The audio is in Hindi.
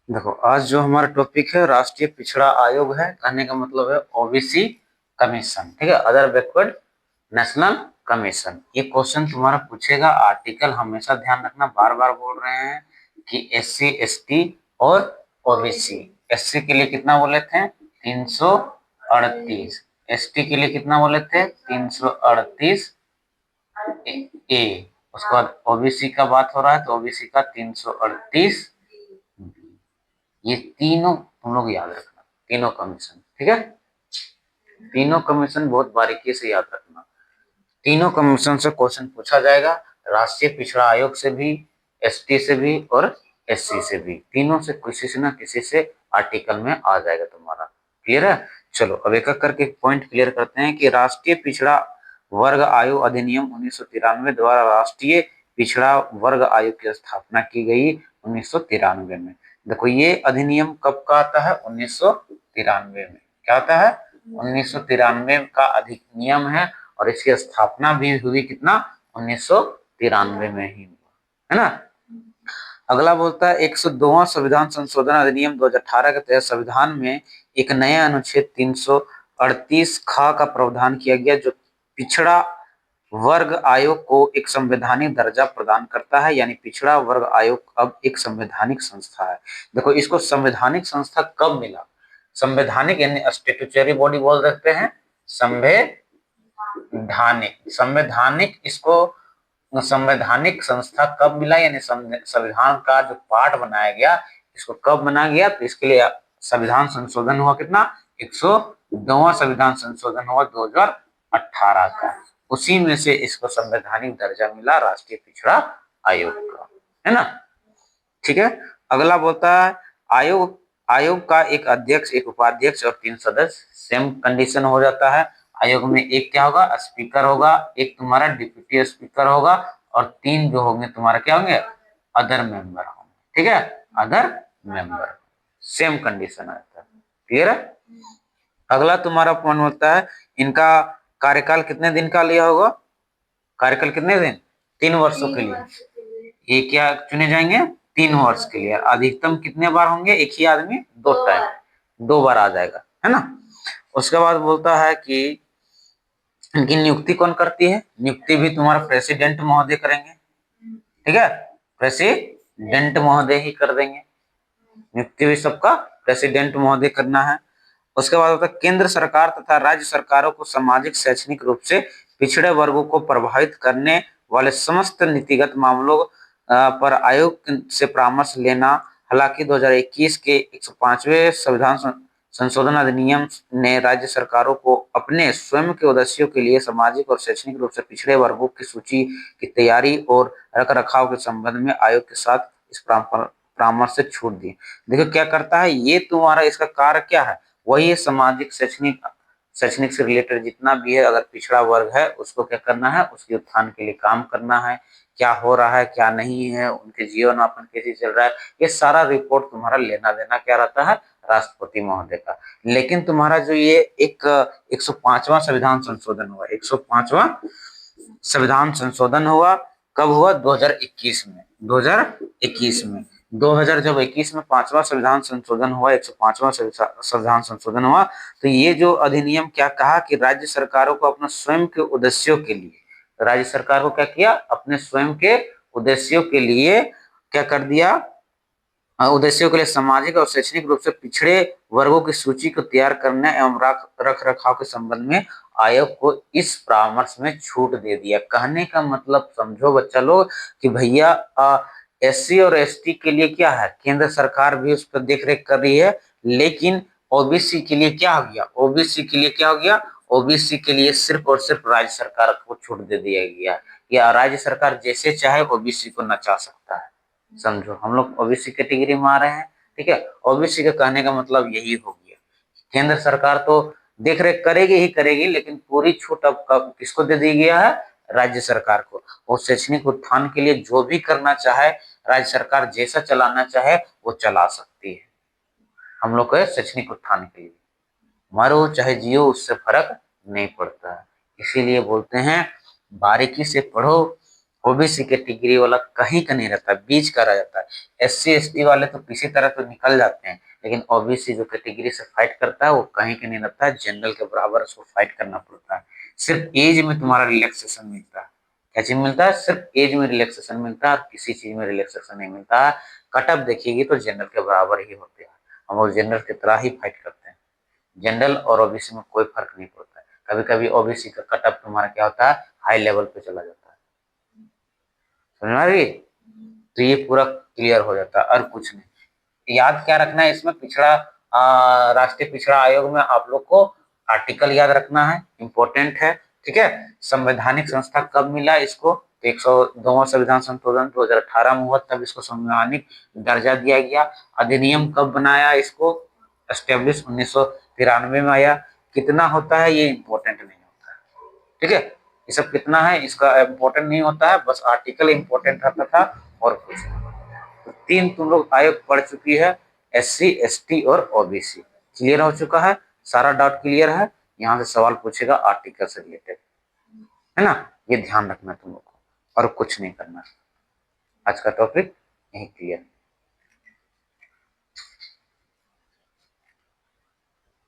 देखो, आज जो हमारा टॉपिक है राष्ट्रीय पिछड़ा आयोग है। कहने का मतलब है ओबीसी कमीशन, ठीक है, अदर बैकवर्ड नेशनल कमीशन। ये क्वेश्चन तुम्हारा पूछेगा। आर्टिकल हमेशा ध्यान रखना, बार बार बोल रहे हैं कि एससी एसटी और ओबीसी। एससी के लिए कितना बोले थे? 338। एसटी के लिए कितना बोले थे? 338 ए। उसके बाद ओबीसी का बात हो रहा है तो ओबीसी का 338। ये तीनों तुम लोग याद रखना, तीनों कमीशन, ठीक है। तीनों कमीशन बहुत बारीकी से याद रखना। तीनों कमीशन से क्वेश्चन पूछा जाएगा, राष्ट्रीय पिछड़ा आयोग से भी, एसटी से भी और एससी से भी। तीनों से किसी से ना किसी से आर्टिकल में आ जाएगा तुम्हारा। क्लियर है? चलो अब एक एक करके पॉइंट क्लियर करते हैं कि राष्ट्रीय पिछड़ा वर्ग आयोग अधिनियम 1993 द्वारा राष्ट्रीय पिछड़ा वर्ग आयोग की स्थापना की गई 1993 में। देखो, ये अधिनियम कब का आता है? 1993 में। क्या आता है? 1993 का अधिनियम है। और इसकी स्थापना भी हुई कितना? 1993 में ही हुआ, है ना। अगला बोलता है 102वां संविधान संशोधन अधिनियम 2018 के तहत संविधान में एक नया अनुच्छेद 338 खा का प्रावधान किया गया, जो पिछड़ा वर्ग आयोग को एक संवैधानिक दर्जा प्रदान करता है। यानी पिछड़ा वर्ग आयोग अब एक संवैधानिक संस्था है। देखो, इसको संवैधानिक संस्था कब मिला? संवैधानिक यानी स्टेट्यूटरी बॉडी बोल सकते हैं, संवैधानिक। संवैधानिक इसको संवैधानिक संस्था कब मिला? यानी संविधान का जो पार्ट बनाया गया, इसको कब बनाया गया? तो इसके लिए संविधान संशोधन हुआ कितना? 102वां संविधान संशोधन हुआ 2018 का। उसी में से इसको संवैधानिक दर्जा मिला राष्ट्रीय पिछड़ा आयोग का, है ना। ठीक है। अगला बोलता है आयोग आयोग का एक अध्यक्ष, एक उपाध्यक्ष और 3 सदस्य। सेम कंडीशन हो जाता है। आयोग में एक क्या होगा? स्पीकर होगा, एक तुम्हारा डिप्टी स्पीकर होगा और 3 जो होंगे तुम्हारा क्या होंगे? अदर मेंबर होंगे, ठीक है, अदर मेंबर। सेम कंडीशन आता है। क्लियर है? अगला तुम्हारा पॉइंट होता है इनका कार्यकाल कितने दिन का लिया होगा? कार्यकाल कितने दिन? 3 वर्षों के लिए। ये क्या चुने जाएंगे? 3 वर्ष के लिए। अधिकतम कितने बार होंगे? एक ही आदमी 2 टाइम, 2 बार आ जाएगा, है ना। उसके बाद बोलता है कि इनकी नियुक्ति कौन करती है? नियुक्ति भी तुम्हारा प्रेसिडेंट महोदय करेंगे, ठीक है, प्रेसिडेंट महोदय ही कर देंगे। नियुक्ति भी सबका प्रेसिडेंट महोदय करना है। उसके बाद होता है केंद्र सरकार तथा राज्य सरकारों को सामाजिक शैक्षणिक रूप से पिछड़े वर्गों को प्रभावित करने वाले समस्त नीतिगत मामलों पर आयोग से परामर्श लेना। हालांकि 2021 के 105वें संविधान संशोधन अधिनियम ने राज्य सरकारों को अपने स्वयं के उद्देश्यों के लिए सामाजिक और शैक्षणिक रूप से पिछड़े वर्गों की सूची की तैयारी और रखरखाव के संबंध में आयोग के साथ इस परामर्श से छूट दी। देखो क्या करता है ये तुम्हारा, इसका कार्य क्या है? वही है सामाजिक शैक्षणिक, शैक्षणिक से रिलेटेड जितना भी है, अगर पिछड़ा वर्ग है उसको क्या करना है? उसके उत्थान के लिए काम करना है। क्या हो रहा है, क्या नहीं है, उनके जीवन यापन कैसे चल रहा है, ये सारा रिपोर्ट तुम्हारा लेना देना क्या रहता है? राष्ट्रपति महोदय का। लेकिन तुम्हारा जो ये एक 105वां संविधान संशोधन हुआ, 105वां संविधान संशोधन हुआ कब हुआ? 2021 में। 2021 में 2000 जब 21 में 5वां संविधान संशोधन हुआ, 105वां संविधान संशोधन हुआ, तो ये जो अधिनियम क्या कहा कि राज्य सरकारों को अपने स्वयं के उद्देश्यों के लिए, राज्य सरकार को क्या किया? अपने स्वयं के उद्देश्यों के लिए क्या कर दिया? उद्देश्यों के लिए सामाजिक और शैक्षणिक रूप से पिछड़े वर्गों की सूची को तैयार करने एवं रख रखाव के संबंध में आयोग को इस परामर्श में छूट दे दिया। कहने का मतलब समझो बच्चा लोग कि भैया एससी और एसटी के लिए क्या है? केंद्र सरकार भी उस पर देख रेख कर रही है, लेकिन ओबीसी के लिए क्या हो गया? ओबीसी के लिए क्या हो गया? ओबीसी के लिए सिर्फ और सिर्फ राज्य सरकार को छूट दे दिया गया, या राज्य सरकार जैसे चाहे ओबीसी को नचा सकता है। समझो, हम लोग ओबीसी कैटेगरी में आ रहे हैं, ठीक है। ओबीसी का कहने का मतलब यही हो गया, केंद्र सरकार तो देख रेख करेगी ही करेगी, लेकिन पूरी छूट अब किसको दे दी गया है? राज्य सरकार को। वो शैक्षणिक उत्थान के लिए जो भी करना चाहे, राज्य सरकार जैसा चलाना चाहे वो चला सकती है। हम लोग के शैक्षणिक उत्थान के लिए मरो चाहे जियो उससे फर्क नहीं पड़ता है। इसीलिए बोलते हैं बारीकी से पढ़ो ओबीसी कैटेगरी वाला कहीं का नहीं रहता, बीच का रह जाता है। एससी एसटी वाले तो किसी तरह तो निकल जाते हैं, लेकिन ओबीसी जो कैटेगरी से फाइट करता है वो कहीं का नहीं रहता है, जनरल के बराबर उसको फाइट करना पड़ता है। सिर्फ एज में तुम्हारा रिलैक्सेशन मिलता है। क्या चीज मिलता है? सिर्फ एज में रिलैक्सेशन मिलता है, और किसी चीज में रिलैक्सेशन नहीं मिलता है। कट ऑफ देखिएगी तो जनरल के बराबर ही होते हैं, हम लोग जनरल की तरह ही फाइट करते हैं। जनरल और ओबीसी में कोई फर्क नहीं पड़ता है। कभी कभी ओबीसी का कट ऑफ तुम्हारा क्या होता है, हाई लेवल पे चला जाता है। समझ में आ रही है? तो ये पूरा क्लियर हो जाता है, और कुछ नहीं। याद क्या रखना है इसमें, पिछड़ा राष्ट्रीय पिछड़ा आयोग में आप लोग को आर्टिकल याद रखना है, इंपॉर्टेंट है। ठीक है। संवैधानिक संस्था कब मिला इसको, तो 102वां संविधान संशोधन 2018 में हुआ, तब इसको संवैधानिक दर्जा दिया गया। अधिनियम कब बनाया इसको, एस्टेब्लिश 1993 में आया। कितना होता है ये इंपॉर्टेंट नहीं होता है। ठीक है। ये सब कितना है इसका इंपॉर्टेंट नहीं होता है, बस आर्टिकल इंपॉर्टेंट रहता था, और कुछ नहीं। तो 3 तुम लोग आयोग पढ़ चुकी है, एससी एसटी और ओबीसी। क्लियर हो चुका है, सारा डाउट क्लियर है। यहाँ से सवाल पूछेगा आर्टिकल से रिलेटेड, है ना। ये ध्यान रखना तुम लोग को, और कुछ नहीं करना। आज का टॉपिक यही क्लियर।